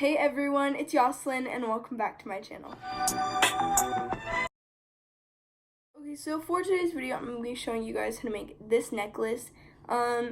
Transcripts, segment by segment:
Hey everyone, it's Yoselin and welcome back to my channel. Okay, so for today's video, I'm going to be showing you guys how to make this necklace.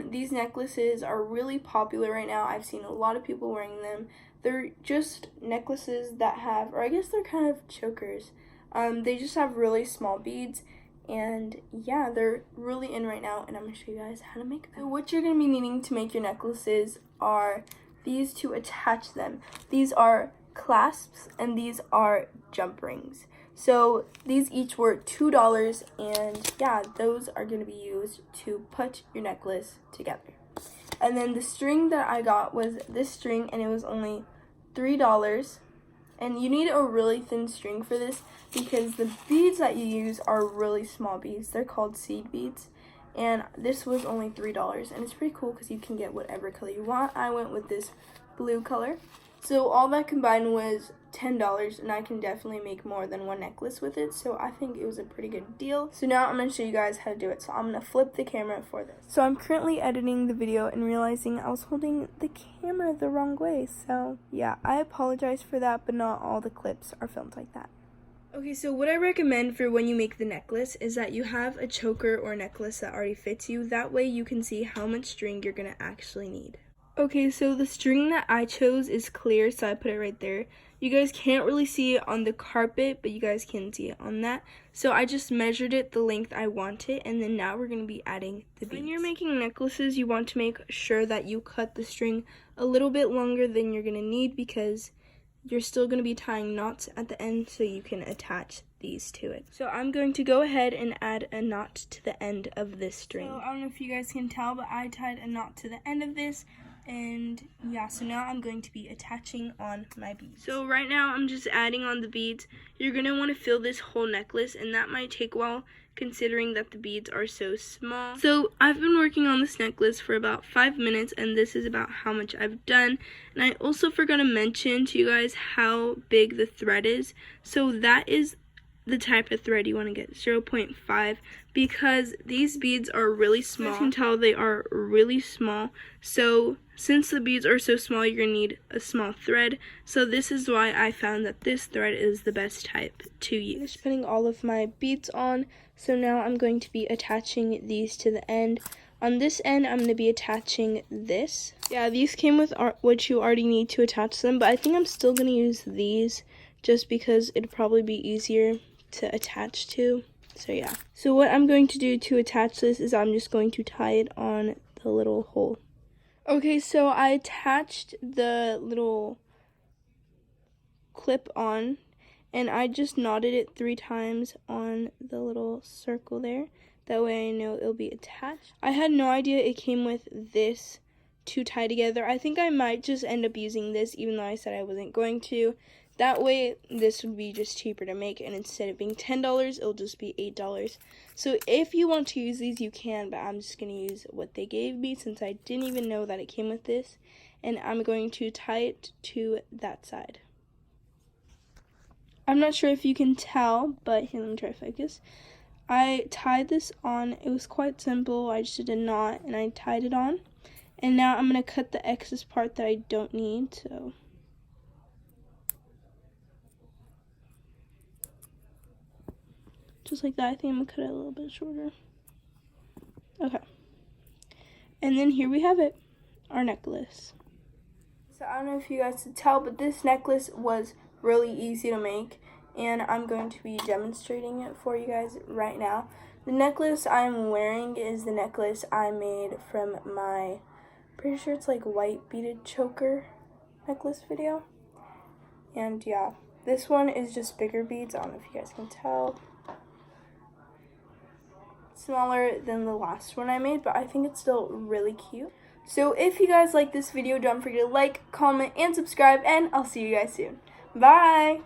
These necklaces are really popular right now. I've seen a lot of people wearing them. They're just necklaces that have, or I guess they're kind of chokers. They just have really small beads. And yeah, they're really in right now, and I'm going to show you guys how to make them. So what you're going to be needing to make your necklaces are these to attach them. These are clasps, and these are jump rings. So these each were $2, and yeah, those are going to be used to put your necklace together. And then the string that I got was this string, and it was only $3. And you need a really thin string for this because the beads that you use are really small beads. They're called seed beads. And this was only $3. And it's pretty cool because you can get whatever color you want. I went with this blue color. So all that combined was $10. And I can definitely make more than one necklace with it. So I think it was a pretty good deal. So now I'm going to show you guys how to do it. So I'm going to flip the camera for this. So I'm currently editing the video and realizing I was holding the camera the wrong way. So yeah, I apologize for that, but not all the clips are filmed like that. Okay, so what I recommend for when you make the necklace is that you have a choker or necklace that already fits you. That way you can see how much string you're going to actually need. Okay, so the string that I chose is clear, so I put it right there. You guys can't really see it on the carpet, but you guys can see it on that. So I just measured it the length I want it, and then now we're going to be adding the beads. When you're making necklaces, you want to make sure that you cut the string a little bit longer than you're going to need because you're still going to be tying knots at the end so you can attach these to it. So I'm going to go ahead and add a knot to the end of this string. So I don't know if you guys can tell, but I tied a knot to the end of this. And yeah, so now I'm going to be attaching on my beads. So right now I'm just adding on the beads. You're going to want to fill this whole necklace, and that might take a while considering that the beads are so small. So I've been working on this necklace for about 5 minutes, and this is about how much I've done. And I also forgot to mention to you guys how big the thread is. So that is the type of thread you want to get, 0.5, because these beads are really small. As you can tell, they are really small. So since the beads are so small, you're going to need a small thread. So this is why I found that this thread is the best type to use. I'm just putting all of my beads on. So now I'm going to be attaching these to the end. On this end, I'm going to be attaching this. Yeah, these came with what you already need to attach them, but I think I'm still going to use these just because it'd probably be easier to attach to. So yeah. So what I'm going to do to attach this is I'm just going to tie it on the little hole. Okay, so I attached the little clip on, and I just knotted it 3 times on the little circle there. That way I know it'll be attached. I had no idea it came with this to tie together. I think I might just end up using this even though I said I wasn't going to. That way this would be just cheaper to make, and instead of being $10, it'll just be $8. So if you want to use these, you can, but I'm just going to use what they gave me since I didn't even know that it came with this. And I'm going to tie it to that side. I'm not sure if you can tell, but here, let me try to focus. I tied this on. It was quite simple. I just did a knot and I tied it on. And now I'm going to cut the excess part that I don't need. So just like that. I think I'm going to cut it a little bit shorter. Okay. And then here we have it, our necklace. So I don't know if you guys could tell, but this necklace was really easy to make, and I'm going to be demonstrating it for you guys right now. The necklace I'm wearing is the necklace I made from my, pretty sure it's like white beaded choker necklace video. And yeah, this one is just bigger beads. I don't know if you guys can tell. Smaller than the last one I made, but I think it's still really cute. So if you guys like this video, don't forget to like, comment, and subscribe, and I'll see you guys soon. Bye!